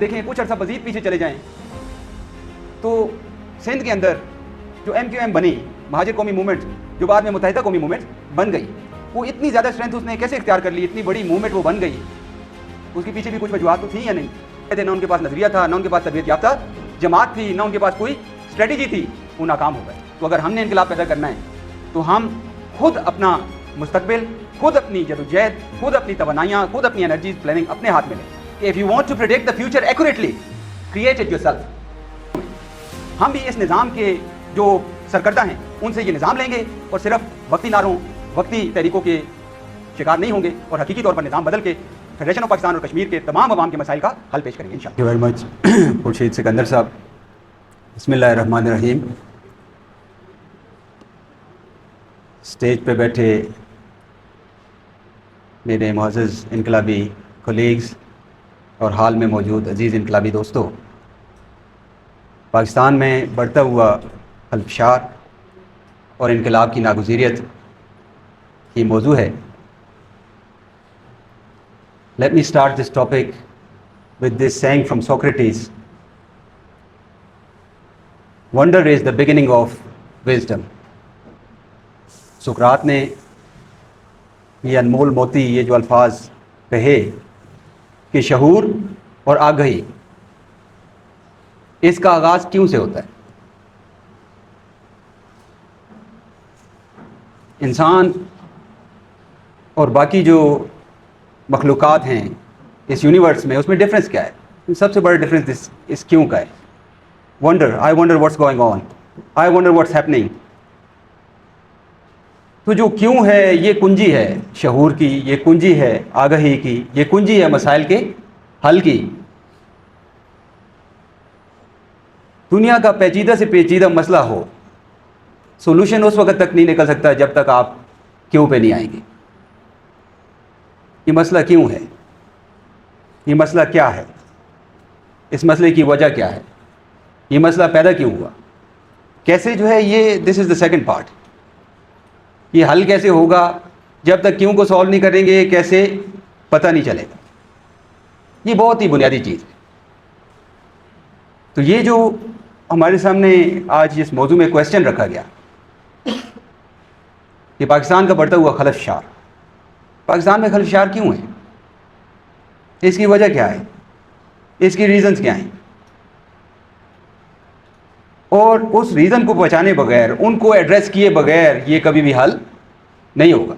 دیکھیں کچھ عرصہ مزید پیچھے چلے جائیں تو سندھ کے اندر جو MQM بنی مہاجر قومی موومنٹ جو بعد میں متحدہ قومی موومنٹ بن گئی، وہ اتنی زیادہ اسٹرینتھ اس نے کیسے اختیار کر لی، اتنی بڑی موومنٹ وہ بن گئی، اس کے پیچھے بھی کچھ وجوہات تو تھیں یا نہیں؟ نہ ان کے پاس نظریہ تھا، نہ ان کے پاس تربیت یافتہ جماعت تھی، نہ ان کے پاس کوئی اسٹریٹجی تھی، وہ ناکام ہو گئے۔ تو اگر ہم نے انقلاب پیدا کرنا ہے تو ہم خود اپنا مستقبل، خود اپنی جدوجہد، خود اپنی توانائیاں، خود اپنی انرجیز پلاننگ اپنے ہاتھ میں لیں کہ if you want to predict the future accurately, create it yourself۔ ہم بھی اس نظام کے جو سرکردہ ہیں ان سے یہ نظام لیں گے اور صرف وقتی نعروں، وقتی تحریکوں کے شکار نہیں ہوں گے اور حقیقی طور پر نظام بدل کے فیڈریشن آف پاکستان اور کشمیر کے تمام عوام کے مسائل کا حل پیش کریں گے انشاءاللہ۔ Thank you very much Khurshid Sikandar صاحب۔ بسم اللہ الرحمن الرحیم۔ اسٹیج پہ بیٹھے میرے معزز انقلابی کولیگز اور حال میں موجود عزیز انقلابی دوستوں، پاکستان میں بڑھتا ہوا خلفشار اور انقلاب کی ناگزیریت کی موضوع ہے۔ Let me start this topic with this saying from Socrates: Wonder is the beginning of wisdom۔ سقراط نے یہ انمول موتی، یہ جو الفاظ کہے کہ شعور اور آگہی، اس کا آغاز کیوں سے ہوتا ہے؟ انسان اور باقی جو مخلوقات ہیں اس یونیورس میں، اس میں ڈفرینس کیا ہے؟ سب سے بڑا ڈفرینس اس کیوں کا ہے۔ Wonder, I wonder what's going on, I wonder what's happening. تو جو کیوں ہے یہ کنجی ہے شعور کی، یہ کنجی ہے آگہی کی، یہ کنجی ہے مسائل کے حل کی۔ دنیا کا پیچیدہ سے پیچیدہ مسئلہ ہو، سولوشن اس وقت تک نہیں نکل سکتا جب تک آپ کیوں پہ نہیں آئیں گے۔ یہ مسئلہ کیوں ہے، یہ مسئلہ کیا ہے، اس مسئلے کی وجہ کیا ہے، یہ مسئلہ پیدا کیوں ہوا، کیسے جو ہے یہ دس از دا سیکنڈ پارٹ۔ یہ حل کیسے ہوگا جب تک کیوں کو سالو نہیں کریں گے، کیسے پتہ نہیں چلے گا۔ یہ بہت ہی بنیادی چیز ہے۔ تو یہ جو ہمارے سامنے آج اس موضوع میں کویسچن رکھا گیا کہ پاکستان کا بڑھتا ہوا خلفشار، پاکستان میں خلفشار کیوں ہے، اس کی وجہ کیا ہے، اس کی ریزنز کیا ہیں، اور اس ریزن کو پہچانے بغیر، ان کو ایڈریس کیے بغیر یہ کبھی بھی حل نہیں ہوگا۔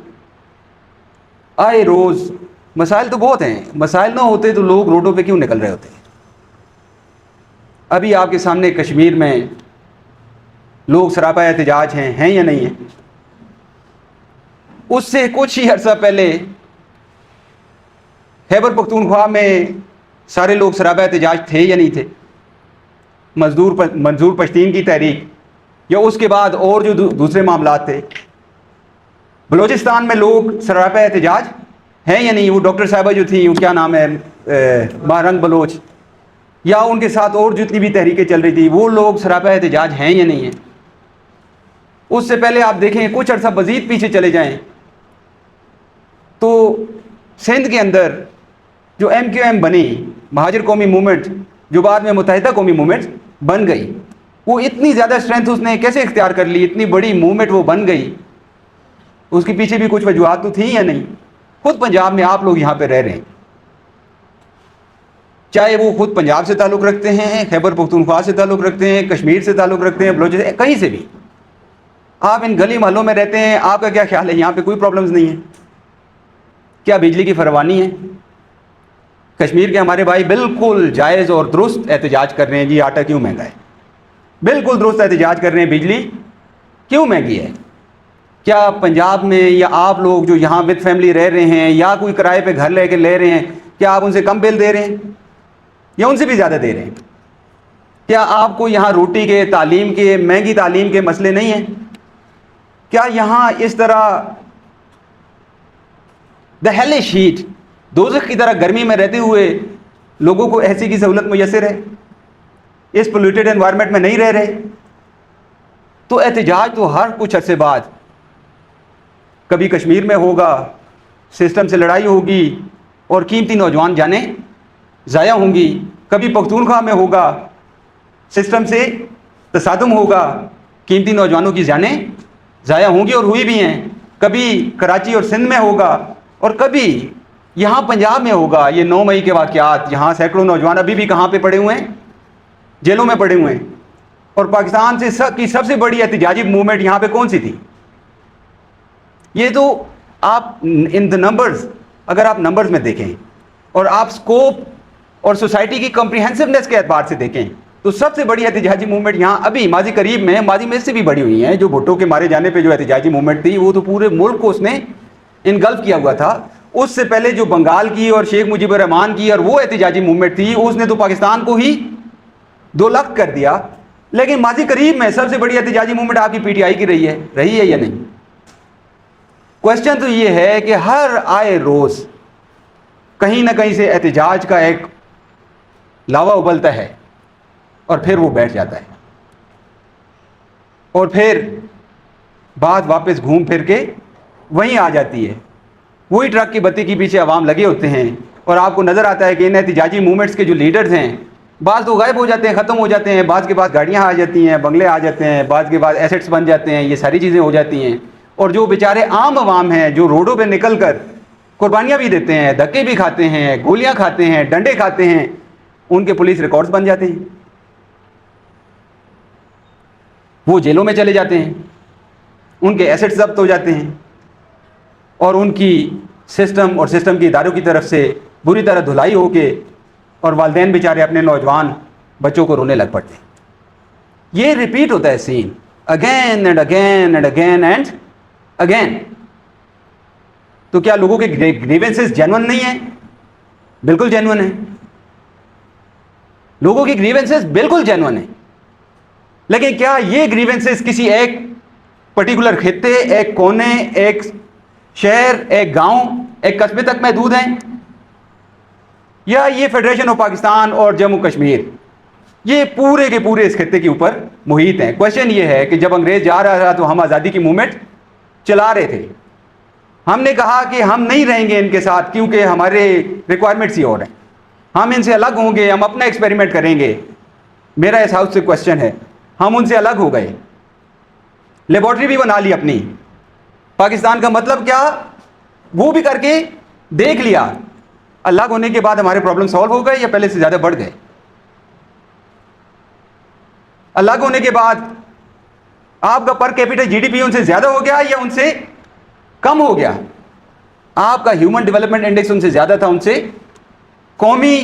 آئے روز مسائل تو بہت ہیں، مسائل نہ ہوتے تو لوگ روڈوں پہ کیوں نکل رہے ہوتے؟ ابھی آپ کے سامنے کشمیر میں لوگ سراپا احتجاج ہیں یا نہیں ہیں؟ اس سے کچھ ہی عرصہ پہلے خیبر پختونخوا میں سارے لوگ سراپا احتجاج تھے یا نہیں تھے؟ منظور پشتین کی تحریک یا اس کے بعد اور جو دوسرے معاملات تھے، بلوچستان میں لوگ سراپا احتجاج ہیں یا نہیں؟ وہ ڈاکٹر صاحبہ جو تھیں، وہ کیا نام ہے، مہرنگ بلوچ، یا ان کے ساتھ اور جتنی بھی تحریکیں چل رہی تھی، وہ لوگ سراپا احتجاج ہیں یا نہیں ہیں؟ اس سے پہلے آپ دیکھیں کچھ عرصہ مزید پیچھے چلے جائیں تو سندھ کے اندر جو MQM بنی مہاجر قومی موومنٹ جو بعد میں متحدہ قومی موومنٹ بن گئی، وہ اتنی زیادہ اسٹرینتھ اس نے کیسے اختیار کر لی، اتنی بڑی موومنٹ وہ بن گئی، اس کے پیچھے بھی کچھ وجوہات تو تھیں یا نہیں؟ خود پنجاب میں آپ لوگ یہاں پہ رہ رہے ہیں، چاہے وہ خود پنجاب سے تعلق رکھتے ہیں، خیبر پختونخوا سے تعلق رکھتے ہیں، کشمیر سے تعلق رکھتے ہیں، بلوچستان، کہیں سے بھی آپ ان گلی محلوں میں رہتے ہیں، آپ کا کیا خیال ہے یہاں پہ کوئی پرابلمز نہیں ہیں؟ کیا بجلی کی فراوانی ہے؟ کشمیر کے ہمارے بھائی بالکل جائز اور درست احتجاج کر رہے ہیں، جی آٹا کیوں مہنگا ہے، بالکل درست احتجاج کر رہے ہیں، بجلی کیوں مہنگی ہے۔ کیا پنجاب میں یا آپ لوگ جو یہاں وتھ فیملی رہ رہے ہیں یا کوئی کرائے پہ گھر لے کے لے رہے ہیں، کیا آپ ان سے کم بل دے رہے ہیں یا ان سے بھی زیادہ دے رہے ہیں؟ کیا آپ کو یہاں روٹی کے، تعلیم کے، مہنگی تعلیم کے مسئلے نہیں ہیں؟ کیا یہاں اس طرح دا ہیلش ہیٹ، دوزخ کی طرح گرمی میں رہتے ہوئے لوگوں کو ایسی کی سہولت میسر ہے؟ اس پولیوٹیڈ انوائرمنٹ میں نہیں رہ رہے؟ تو احتجاج تو ہر کچھ عرصے بعد کبھی کشمیر میں ہوگا، سسٹم سے لڑائی ہوگی اور قیمتی نوجوان جانیں ضائع ہوں گی، کبھی پختونخوا میں ہوگا سسٹم سے تصادم ہوگا, قیمتی نوجوانوں کی جانیں ضائع ہوں گی اور ہوئی بھی ہیں, کبھی کراچی اور سندھ میں ہوگا, اور کبھی یہاں پنجاب میں ہوگا. یہ 9 مئی کے واقعات, یہاں سینکڑوں نوجوان ابھی بھی کہاں پہ پڑے ہوئے ہیں, جیلوں میں پڑے ہوئے ہیں. اور پاکستان کی سب سے بڑی احتجاجی موومنٹ یہاں پہ کون سی تھی؟ یہ تو آپ ان دا نمبرز, اگر آپ نمبرز میں دیکھیں اور آپ سکوپ اور سوسائٹی کی کمپریہنسونیس کے اعتبار سے دیکھیں تو سب سے بڑی احتجاجی موومنٹ یہاں ابھی ماضی قریب میں, ماضی میں اس سے بھی بڑی ہوئی ہیں. جو بھٹو کے مارے جانے پہ جو احتجاجی موومنٹ تھی وہ تو پورے ملک کو اس نے انگلف کیا ہوا تھا. اس سے پہلے جو بنگال کی اور شیخ مجیب الرحمان کی اور وہ احتجاجی موومنٹ تھی, اس نے تو پاکستان کو ہی 2 لاکھ کر دیا. لیکن ماضی قریب میں سب سے بڑی احتجاجی موومنٹ آپ کی پی ٹی آئی کی رہی ہے یا نہیں؟ کوشچن تو یہ ہے کہ ہر آئے روز کہیں نہ کہیں سے احتجاج کا ایک لاوا ابلتا ہے اور پھر وہ بیٹھ جاتا ہے, اور پھر بات واپس گھوم پھر کے وہیں آ جاتی ہے. وہی ٹرک کی بتی کے پیچھے عوام لگے ہوتے ہیں, اور آپ کو نظر آتا ہے کہ ان احتجاجی موومنٹس کے جو لیڈرز ہیں بعض تو غائب ہو جاتے ہیں, ختم ہو جاتے ہیں, بعض کے پاس گاڑیاں آ جاتی ہیں, بنگلے آ جاتے ہیں, بعض کے پاس ایسٹس بن جاتے ہیں, یہ ساری چیزیں ہو جاتی ہیں. اور جو بیچارے عام عوام ہیں جو روڈوں پہ نکل کر قربانیاں بھی دیتے ہیں, دھکے بھی کھاتے ہیں, گولیاں کھاتے ہیں, ڈنڈے کھاتے ہیں, ان کے پولیس ریکارڈز بن جاتے ہیں, وہ جیلوں میں چلے جاتے ہیں, ان کے ایسٹس ضبط ہو جاتے ہیں, اور ان کی سسٹم اور سسٹم کے اداروں کی طرف سے بری طرح دھلائی ہو کے, اور والدین بیچارے اپنے نوجوان بچوں کو رونے لگ پڑتے ہیں. یہ ریپیٹ ہوتا ہے scene again and again and again and again. تو کیا لوگوں کے گریونسز جینون نہیں ہیں؟ بالکل جینون ہیں. لوگوں کی گریونسز بالکل جینون ہیں, لیکن کیا یہ گریونسز کسی ایک پرٹیکولر خطے, ایک کونے, ایک شہر, ایک گاؤں, ایک قصبے تک محدود ہیں, یا یہ فیڈریشن آف پاکستان اور جموں کشمیر یہ پورے کے پورے اس خطے کے اوپر محیط ہیں؟ کوشچن یہ ہے کہ جب انگریز جا رہا تھا تو ہم آزادی کی موومنٹ چلا رہے تھے. ہم نے کہا کہ ہم نہیں رہیں گے ان کے ساتھ کیونکہ ہمارے ریکوائرمنٹس ہی اور ہیں, ہم ان سے الگ ہوں گے, ہم اپنا ایکسپیریمنٹ کریں گے. میرا اس ہاؤس سے کوشچن ہے, ہم ان سے الگ ہو گئے, لیبارٹری بھی بنا لی اپنی. پاکستان کا مطلب کیا, وہ بھی کر کے دیکھ لیا. الگ ہونے کے بعد ہمارے پرابلم سالو ہو گئے یا پہلے سے زیادہ بڑھ گئے؟ الگ ہونے کے بعد آپ کا پر کیپٹل جی ڈی پی ان سے زیادہ ہو گیا یا ان سے کم ہو گیا؟ آپ کا ہیومن ڈیولپمنٹ انڈیکس ان سے زیادہ تھا, ان سے قومی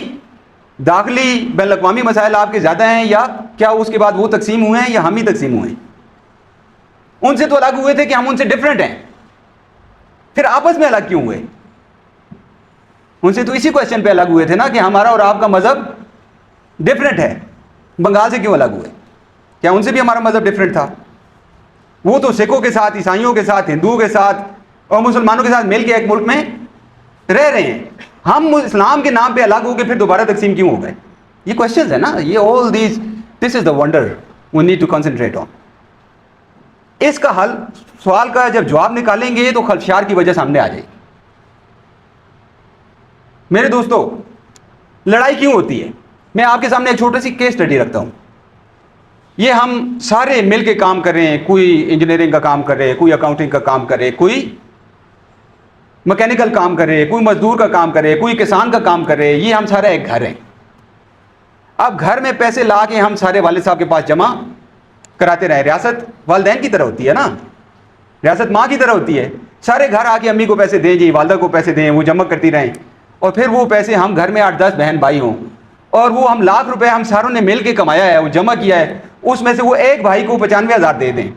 داخلی بین الاقوامی مسائل آپ کے زیادہ ہیں, یا کیا اس کے بعد وہ تقسیم ہوئے ہیں یا ہم ہی تقسیم ہوئے ہیں؟ ان سے تو الگ ہوئے تھے کہ ہم ان سے ڈفرینٹ ہیں, پھر آپس میں الگ کیوں ہوئے؟ ان سے تو اسی کوشچن پہ الگ ہوئے تھے نا کہ ہمارا اور آپ کا مذہب ڈفرینٹ ہے. بنگال سے کیوں الگ ہوئے؟ کیا ان سے بھی ہمارا مذہب ڈفرینٹ تھا؟ وہ تو سکھوں کے ساتھ, عیسائیوں کے ساتھ, ہندوؤں کے ساتھ اور مسلمانوں کے ساتھ مل کے ایک ملک میں رہ رہے ہیں. ہم اسلام کے نام پہ الگ ہو کے پھر دوبارہ تقسیم کیوں ہو گئے؟ یہ کوشچنز ہیں نا, یہ all these, this is the wonder we need to concentrate on. اس کا حل, سوال کا جب جواب نکالیں گے تو خلفشار کی وجہ سامنے آ جائے گی. میرے دوستو, لڑائی کیوں ہوتی ہے؟ میں آپ کے سامنے ایک چھوٹی سی کیس اسٹڈی رکھتا ہوں. یہ ہم سارے مل کے کام کر رہے ہیں, کوئی انجینئرنگ کا کام کر رہے, کوئی اکاؤنٹنگ کا کام کر رہے, کوئی مکینیکل کام کر رہے, کوئی مزدور کا کام کر رہے, کوئی کسان کا کام کر رہے. یہ ہم سارا ایک گھر ہیں. اب گھر میں پیسے لا کے ہم سارے والد صاحب کے پاس جمع کراتے رہے. ریاست والدین کی طرح ہوتی ہے نا, ریاست ماں کی طرح ہوتی ہے. سارے گھر آ کے امی کو پیسے دیں جی, والدہ کو پیسے دیں, وہ جمع کرتی رہیں, اور پھر وہ پیسے ہم گھر میں 8-10 بہن بھائی ہوں, اور وہ ہم لاکھ روپے ہم ساروں نے مل کے کمایا ہے, وہ جمع کیا ہے, اس میں سے وہ ایک بھائی کو 95,000 دے دیں,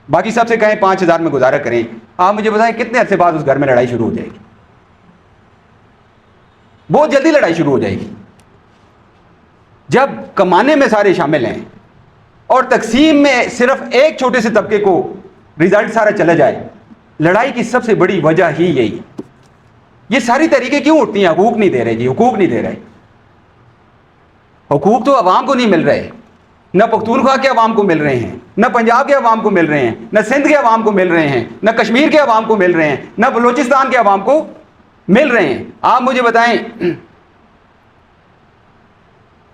باقی سب سے کہیں 5,000 میں گزارا کریں. آپ مجھے بتائیں کتنے عرصے بعد اس گھر میں لڑائی شروع ہو جائے گی؟ بہت جلدی لڑائی شروع ہو جائے گی. جب کمانے میں سارے شامل ہیں اور تقسیم میں صرف ایک چھوٹے سے طبقے کو رزلٹ سارا چلا جائے, لڑائی کی سب سے بڑی وجہ ہی یہی. یہ ساری طریقے کیوں اٹھتی ہیں؟ حقوق نہیں دے رہے جی, حقوق نہیں دے رہے. حقوق تو عوام کو نہیں مل رہے, نہ پختونخوا کے عوام کو مل رہے ہیں, نہ پنجاب کے عوام کو مل رہے ہیں, نہ سندھ کے عوام کو مل رہے ہیں, نہ کشمیر کے عوام کو مل رہے ہیں, نہ بلوچستان کے عوام کو مل رہے ہیں. آپ مجھے بتائیں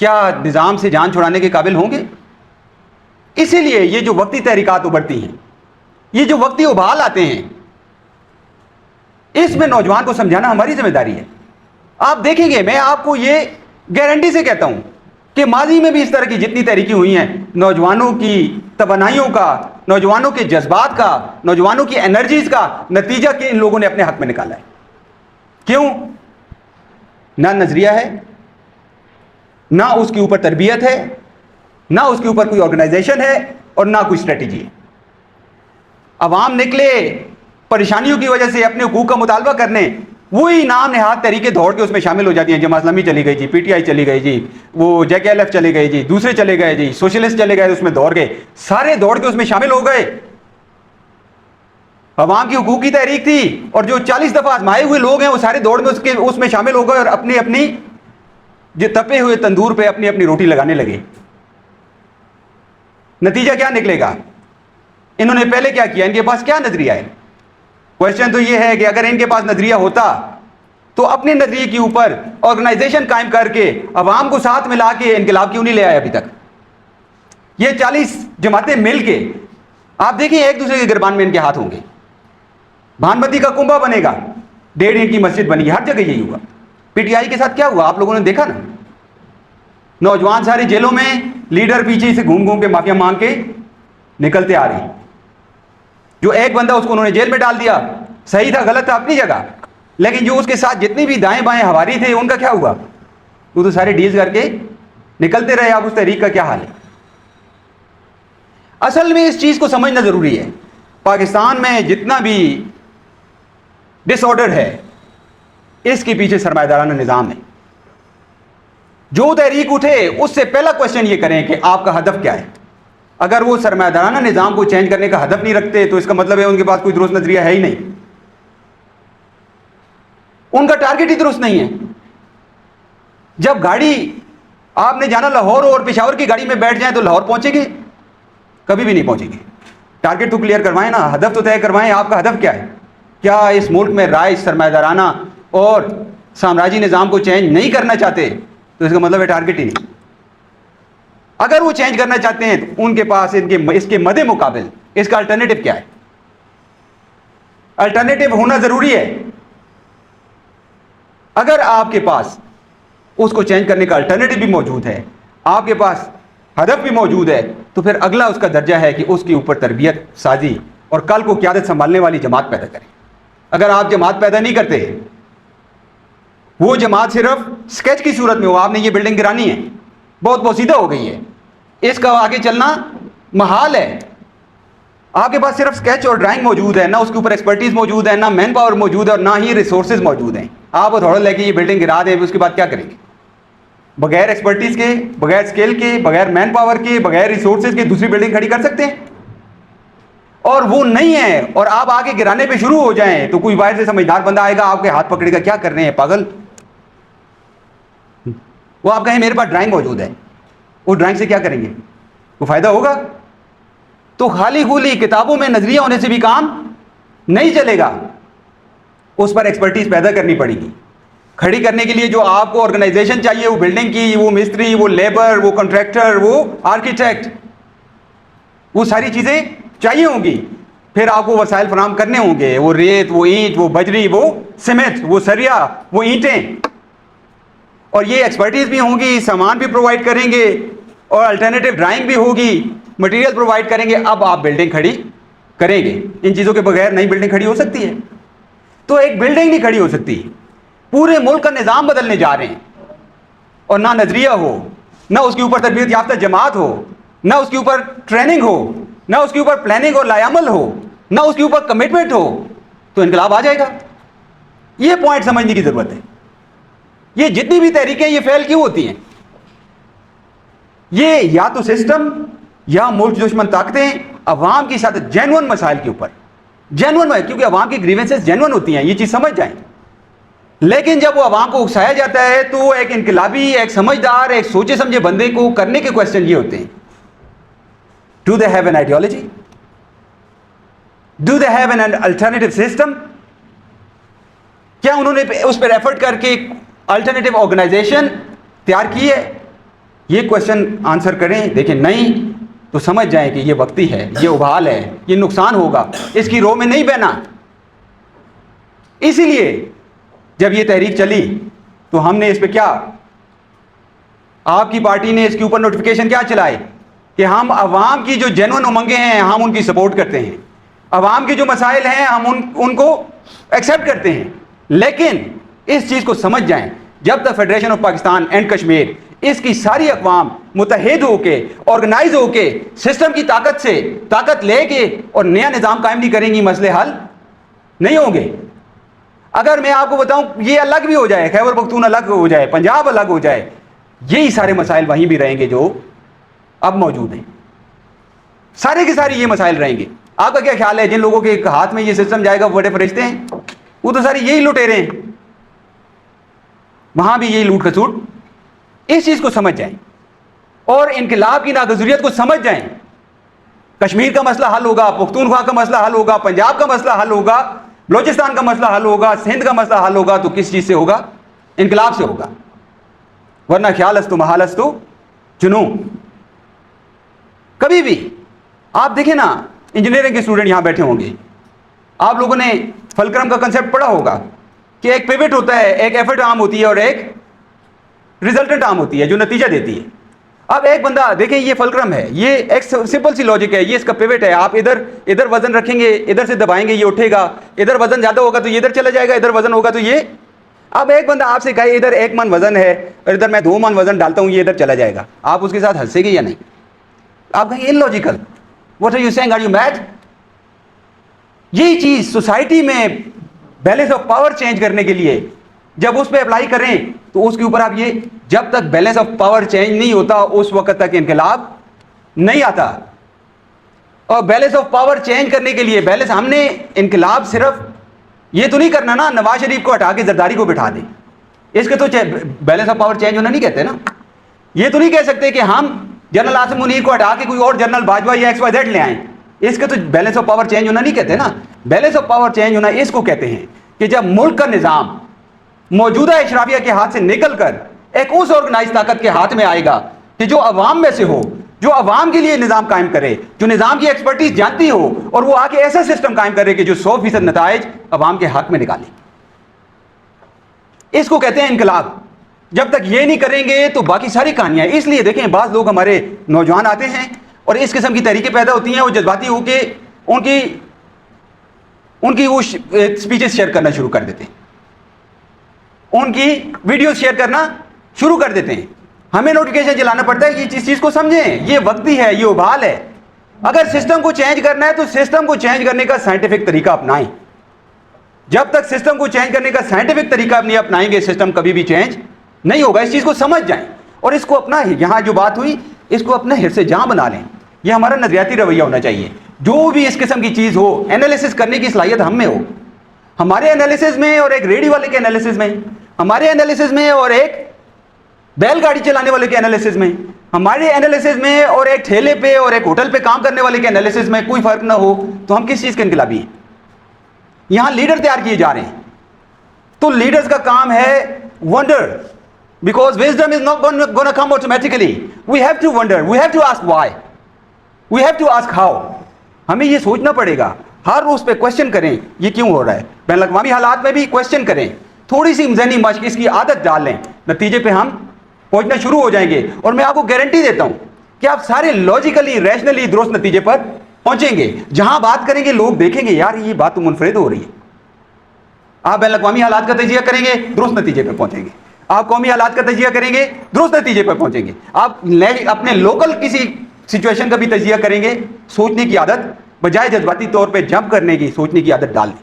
کیا نظام سے جان چھڑانے کے قابل ہوں گے؟ اسی لیے یہ جو وقتی تحریکات ابھرتی ہیں، یہ جو وقتی ابھال آتے ہیں، اس میں نوجوان کو سمجھانا ہماری ذمہ داری ہے۔ آپ دیکھیں گے، میں آپ کو یہ گارنٹی سے کہتا ہوں کہ ماضی میں بھی اس طرح کی جتنی تحریکیں ہوئی ہیں، نوجوانوں کی توانائیوں کا، نوجوانوں کے جذبات کا، نوجوانوں کی انرجیز کا نتیجہ کہ ان لوگوں نے اپنے حق میں نکالا ہے۔ کیوں؟ نہ نظریہ ہے، نہ اس کے اوپر تربیت ہے، نہ اس کے اوپر کوئی آرگنائزیشن ہے، اور نہ کوئی اسٹریٹجی ہے۔ عوام نکلے پریشانیوں کی وجہ سے اپنے حقوق کا مطالبہ کرنے، وہی نام نہاد تحریکیں دوڑ کے اس میں شامل ہو جاتی ہیں۔ جماعت اسلامی چلی گئی جی، پی ٹی آئی چلی گئی جی، وہ جے کے ایل ایف چلے گئے جی، دوسرے چلے گئے جی، سوشلسٹ چلے گئے، اس میں دوڑ گئے، سارے دوڑ کے اس میں شامل ہو گئے۔ عوام کی حقوق کی تحریک تھی، اور جو 40 دفعہ آزمائے ہوئے لوگ ہیں وہ سارے دوڑ میں اس میں شامل ہو گئے، اور اپنی اپنی جو تپے ہوئے تندور پہ اپنی اپنی روٹی لگانے لگے۔ نتیجہ کیا نکلے گا؟ انہوں نے پہلے کیا کیا؟ ان کے پاس کیا نظریہ ہے؟ کوشچن تو یہ ہے کہ اگر ان کے پاس نظریہ ہوتا تو اپنے نظریے کے اوپر آرگنائزیشن قائم کر کے عوام کو ساتھ ملا کے انقلاب کیوں نہیں لے آئے ابھی تک؟ یہ 40 جماعتیں مل کے، آپ دیکھیں ایک دوسرے کے گربان میں ان کے ہاتھ ہوں گے۔ بھانمتی کا کنبہ بنے گا، 1.5 انچ کی مسجد بنی گی، ہر جگہ یہی ہوا۔ پی ٹی آئی کے ساتھ کیا ہوا آپ لوگوں نے دیکھا نا؟ نوجوان سارے جیلوں میں، لیڈر پیچھے سے گھوم گھوم کے معافیا مانگ کے نکلتے آ رہے ہیں۔ جو ایک بندہ اس کو انہوں نے جیل میں ڈال دیا، صحیح تھا غلط تھا اپنی جگہ، لیکن جو اس کے ساتھ جتنی بھی دائیں بائیں ہواری تھے ان کا کیا ہوا؟ وہ تو سارے ڈیلز کر کے نکلتے رہے۔ اب اس تحریک کا کیا حال ہے؟ اصل میں اس چیز کو سمجھنا ضروری ہے۔ پاکستان میں جتنا بھی ڈس آرڈر ہے، اس کے پیچھے سرمایہ دارانہ نظام ہے۔ جو تحریک اٹھے اس سے پہلا کوشچن یہ کریں کہ آپ کا ہدف کیا ہے۔ اگر وہ سرمایہ دارانہ نظام کو چینج کرنے کا ہدف نہیں رکھتے تو اس کا مطلب ہے ان کے پاس کوئی درست نظریہ ہے ہی نہیں، ان کا ٹارگٹ ہی درست نہیں ہے۔ جب گاڑی آپ نے جانا لاہور اور پشاور کی گاڑی میں بیٹھ جائیں تو لاہور پہنچیں گے؟ کبھی بھی نہیں پہنچیں گے۔ ٹارگٹ تو کلیئر کروائیں نا، ہدف تو طے کروائیں، آپ کا ہدف کیا ہے؟ کیا اس ملک میں رائج سرمایہ دارانہ اور سامراجی نظام کو چینج نہیں کرنا چاہتے؟ تو اس کا مطلب ہے ٹارگٹ ہی نہیں۔ اگر وہ چینج کرنا چاہتے ہیں تو ان کے پاس اس کے مد مقابل اس کا الٹرنیٹو کیا ہے؟ الٹرنیٹو ہونا ضروری ہے۔ اگر آپ کے پاس اس کو چینج کرنے کا الٹرنیٹو بھی موجود ہے، آپ کے پاس ہدف بھی موجود ہے، تو پھر اگلا اس کا درجہ ہے کہ اس کے اوپر تربیت سازی اور کل کو قیادت سنبھالنے والی جماعت پیدا کریں۔ اگر آپ جماعت پیدا نہیں کرتے، وہ جماعت صرف سکیچ کی صورت میں ہو، آپ نے یہ بلڈنگ گرانی ہے، بہت پوسیدہ ہو گئی ہے، اس کا آگے چلنا محال ہے۔ آپ کے پاس صرف سکیچ اور ڈرائنگ موجود ہے، نہ اس کے اوپر ایکسپرٹیز موجود ہے، نہ مین پاور موجود ہے، اور نہ ہی ریسورسز موجود ہیں۔ آپ تھوڑا لے کے یہ بلڈنگ گرا دیں، اس کے بعد کیا کریں گے؟ بغیر ایکسپرٹیز کے، بغیر اسکل کے، بغیر مین پاور کے، بغیر ریسورسز کے دوسری بلڈنگ کھڑی کر سکتے ہیں؟ اور وہ نہیں ہے، اور آپ آگے گرانے پہ شروع ہو جائیں تو کوئی باہر سے سمجھدار بندہ آئے گا، آپ کے ہاتھ پکڑے گا، کیا کر رہے ہیں پاگل؟ وہ آپ کہیں میرے پاس ڈرائنگ موجود ہے، وہ ڈرائنگ سے کیا کریں گے؟ وہ فائدہ ہوگا؟ تو خالی خولی کتابوں میں نظریہ ہونے سے بھی کام نہیں چلے گا، اس پر ایکسپرٹیز پیدا کرنی پڑے گی۔ کھڑی کرنے کے لیے جو آپ کو آرگنائزیشن چاہیے، وہ بلڈنگ کی، وہ مستری، وہ لیبر، وہ کنٹریکٹر، وہ آرکیٹیکٹ، وہ ساری چیزیں چاہیے ہوں گی۔ پھر آپ کو وسائل فراہم کرنے ہوں گے، وہ ریت، وہ اینٹ، وہ بجری، وہ سیمنٹ، وہ سریا، وہ اینٹیں، اور یہ ایکسپرٹیز بھی ہوں گی، سامان بھی پرووائڈ کریں گے، اور الٹرنیٹیو ڈرائنگ بھی ہوگی، مٹیریل پرووائڈ کریں گے۔ اب آپ بلڈنگ کھڑی کریں گے۔ ان چیزوں کے بغیر نئی بلڈنگ کھڑی ہو سکتی ہے؟ تو ایک بلڈنگ نہیں کھڑی ہو سکتی، پورے ملک کا نظام بدلنے جا رہے ہیں، اور نہ نظریہ ہو، نہ اس کے اوپر تربیت یافتہ جماعت ہو، نہ اس کے اوپر ٹریننگ ہو، نہ اس کے اوپر پلاننگ اور لائعمل ہو، نہ اس کے اوپر کمٹمنٹ ہو، تو انقلاب آ جائے گا۔ یہ پوائنٹ سمجھنے کی ضرورت ہے۔ یہ جتنی بھی تحریکیں یہ فیل کیوں ہوتی ہیں؟ یہ یا تو سسٹم یا ملک دشمن طاقتیں عوام کی ساتھ جینون مسائل کے اوپر، جینون ہے، کیونکہ عوام کی گریونسز جینون ہوتی ہیں، یہ چیز سمجھ جائیں۔ لیکن جب وہ عوام کو اکسایا جاتا ہے تو ایک انقلابی، ایک سمجھدار، ایک سوچے سمجھے بندے کو کرنے کے کوشچن یہ ہوتے ہیں: do they have an ideology? Do they have an alternative system? کیا انہوں نے اس پر ایفرٹ کر کے الٹرنیٹیو آرگنائزیشن تیار کی ہے؟ یہ کوشچن آنسر کریں. دیکھیں نہیں تو سمجھ جائیں کہ یہ وقتی ہے, یہ ابھال ہے, یہ نقصان ہوگا, اس کی رو میں نہیں بہنا. اسی لیے جب یہ تحریک چلی تو ہم نے اس پہ کیا, آپ کی پارٹی نے اس کے اوپر نوٹیفیکیشن کیا چلائے کہ ہم عوام کی جو جینوئن امنگیں ہیں ہم ان کی سپورٹ کرتے ہیں, عوام کے جو مسائل ہیں ہم ان کو ایکسیپٹ کرتے ہیں. لیکن اس چیز کو سمجھ جائیں, جب تک federation of Pakistan and Kashmir اس کی ساری اقوام متحد ہو کے آرگنائز ہو کے سسٹم کی طاقت سے طاقت لے کے اور نیا نظام قائم نہیں کریں گی, مسئلے حل نہیں ہوں گے. اگر میں آپ کو بتاؤں یہ الگ بھی ہو جائے, خیبر پختون الگ ہو جائے, پنجاب الگ ہو جائے, یہی سارے مسائل وہیں بھی رہیں گے جو اب موجود ہیں. سارے کے سارے یہ مسائل رہیں گے. آپ کا کیا خیال ہے جن لوگوں کے ہاتھ میں یہ سسٹم جائے گا وہ بڑے فرشتے ہیں, وہ تو سارے یہی لٹیرے ہیں, وہاں بھی یہی لوٹ کھسوٹ. اس چیز کو سمجھ جائیں اور انقلاب کی ناگزیریت کو سمجھ جائیں. کشمیر کا مسئلہ حل ہوگا, پختونخوا کا مسئلہ حل ہوگا, پنجاب کا مسئلہ حل ہوگا, بلوچستان کا مسئلہ حل ہوگا, سندھ کا مسئلہ حل ہوگا, تو کس چیز سے ہوگا؟ انقلاب سے ہوگا. ورنہ خیال استو محال استو جنون. کبھی بھی آپ دیکھیں نا, انجینئرنگ کے اسٹوڈنٹ یہاں بیٹھے ہوں گے, آپ لوگوں نے فلکرم کا کنسیپٹ پڑھا ہوگا کہ ایک پیوٹ ہوتا ہے, ایک ایفرٹ آرم ہوتی ہے اور ایک ریزلٹنٹ آرم ہوتی ہے جو نتیجہ دیتی ہے. اب ایک بندہ دیکھیں, یہ فلکرم ہے, یہ ایک سمپل سی لاجک ہے, یہ اس کا پیوٹ ہے. آپ ادھر وزن رکھیں گے, ادھر سے دبائیں گے, یہ اٹھے گا. ادھر وزن زیادہ ہوگا تو یہ ادھر چلا جائے گا, ادھر وزن ہوگا تو یہ. اب ایک بندہ آپ سے کہے ادھر 1 من وزن ہے اور ادھر میں 2 من وزن ڈالتا ہوں, یہ ادھر چلا جائے گا, آپ اس کے ساتھ ہنسے گے یا نہیں؟ آپ کہیں illogical, what are you saying, are you mad? یہی چیز سوسائٹی میں بیلنس آف پاور چینج کرنے کے لیے جب اس پہ اپلائی کریں تو اس کے اوپر آپ یہ, جب تک بیلنس آف پاور چینج نہیں ہوتا اس وقت تک انقلاب نہیں آتا. اور بیلنس آف پاور چینج کرنے کے لیے بیلنس, ہم نے انقلاب صرف یہ تو نہیں کرنا نا نواز شریف کو ہٹا کے زرداری کو بٹھا دیں, اس کے تو بیلنس آف پاور چینج ہونا نہیں کہتے نا. یہ تو نہیں کہہ سکتے کہ ہم جنرل عاصم منیر کو ہٹا کے کوئی اور جنرل باجوہ یا ایکس وائی زیڈ لے آئیں, اس کے تو بیلنس آف پاور چینج ہونا نہیں کہتے نا. بیلنس آف پاور چینج ہونا اس کو کہتے ہیں کہ جب ملک کا نظام موجودہ اشرافیہ کے ہاتھ سے نکل کر ایک اس آرگنائز طاقت کے ہاتھ میں آئے گا کہ جو عوام میں سے ہو, جو عوام کے لیے نظام قائم کرے, جو نظام کی ایکسپرٹیز جانتی ہو, اور وہ آ کے ایسا سسٹم قائم کرے کہ جو 100% نتائج عوام کے حق میں نکالے. اس کو کہتے ہیں انقلاب. جب تک یہ نہیں کریں گے تو باقی ساری کہانیاں. اس لیے دیکھیں بعض لوگ ہمارے نوجوان آتے ہیں اور اس قسم کی تحریکیں پیدا ہوتی ہیں, وہ جذباتی ہو کے ان کی وہ اسپیچز شیئر کرنا شروع کر دیتے ہیں, ان کی ویڈیوز شیئر کرنا شروع کر دیتے ہیں. ہمیں نوٹیفیکیشن چلانا پڑتا ہے. یہ چیز کو سمجھیں, یہ وقتی ہے, یہ ابھال ہے. اگر سسٹم کو چینج کرنا ہے تو سسٹم کو چینج کرنے کا سائنٹیفک طریقہ اپنائیں. جب تک سسٹم کو چینج کرنے کا سائنٹیفک طریقہ نہیں اپنائیں گے, سسٹم کبھی بھی چینج نہیں ہوگا. اس چیز کو سمجھ جائیں اور اس کو اپنا, یہاں جو بات ہوئی اس کو اپنا حرص جاں بنا لیں. یہ ہمارا نظریاتی رویہ ہونا چاہیے. جو بھی اس قسم کی چیز ہو, انالیسس کرنے کی صلاحیت ہم میں ہو. ہمارے انالیسس میں اور ایک ریڈیو والے کے انالیسس میں, ہمارے انالیسس میں اور ایک بیل گاڑی چلانے والے کے انالیسس میں, ہمارے انالیسس میں اور ایک ٹھیلے پہ اور ایک ہوٹل پہ کام کرنے والے کے انالیسس میں کوئی فرق نہ ہو, تو ہم کس چیز کے انقلابی ہیں؟ یہاں لیڈر تیار کیے جا رہے ہیں. تو لیڈرز کا کام ہے wonder, because wisdom is not going to come automatically. We have to wonder, we have to ask why, we have to ask how. ہمیں یہ سوچنا پڑے گا, ہر روز پہ کوشچن کریں یہ کیوں ہو رہا ہے. بین الاقوامی حالات میں بھی کوشچن کریں, تھوڑی سی ذہنی مشق, اس کی عادت ڈال لیں, نتیجے پہ ہم پہنچنا شروع ہو جائیں گے. اور میں آپ کو گارنٹی دیتا ہوں کہ آپ سارے لاجیکلی ریشنلی درست نتیجے پر پہنچیں گے. جہاں بات کریں گے لوگ دیکھیں گے یار یہ بات تو منفرد ہو رہی ہے. آپ بین الاقوامی حالات کا تجزیہ کریں گے, درست نتیجے پہ پہنچیں گے. آپ قومی حالات کا تجزیہ کریں گے, درست نتیجے پر پہنچیں گے. آپ اپنے لوکل کسی سچویشن کا بھی تجزیہ کریں گے, سوچنے کی عادت بجائے جذباتی طور پہ جمپ کرنے کی سوچنے کی عادت ڈال دیں.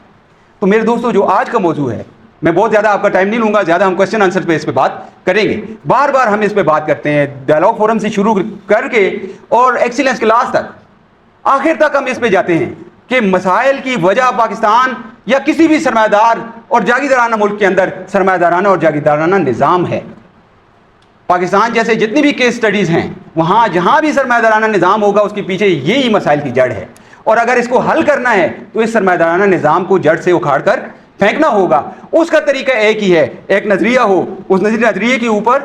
تو میرے دوستو جو آج کا موضوع ہے, میں بہت زیادہ آپ کا ٹائم نہیں لوں گا, زیادہ ہم کوشچن آنسر پہ اس پہ بات کریں گے. بار بار ہم اس پہ بات کرتے ہیں, ڈائلاگ فورم سے شروع کر کے اور ایکسیلنس کلاس تک, آخر تک ہم اس پہ جاتے ہیں کہ مسائل کی وجہ پاکستان یا کسی بھی سرمایہ دار اور جاگیردارانہ ملک کے اندر سرمایہ دارانہ اور جاگیردارانہ نظام ہے. پاکستان جیسے جتنی بھی کیس سٹڈیز ہیں, وہاں جہاں بھی سرمایہ دارانہ نظام ہوگا اس کے پیچھے یہی مسائل کی جڑ ہے. اور اگر اس کو حل کرنا ہے تو اس سرمایہ دارانہ نظام کو جڑ سے اکھاڑ کر پھینکنا ہوگا. اس کا طریقہ ایک ہی ہے, ایک نظریہ ہو, اس نظریے کے اوپر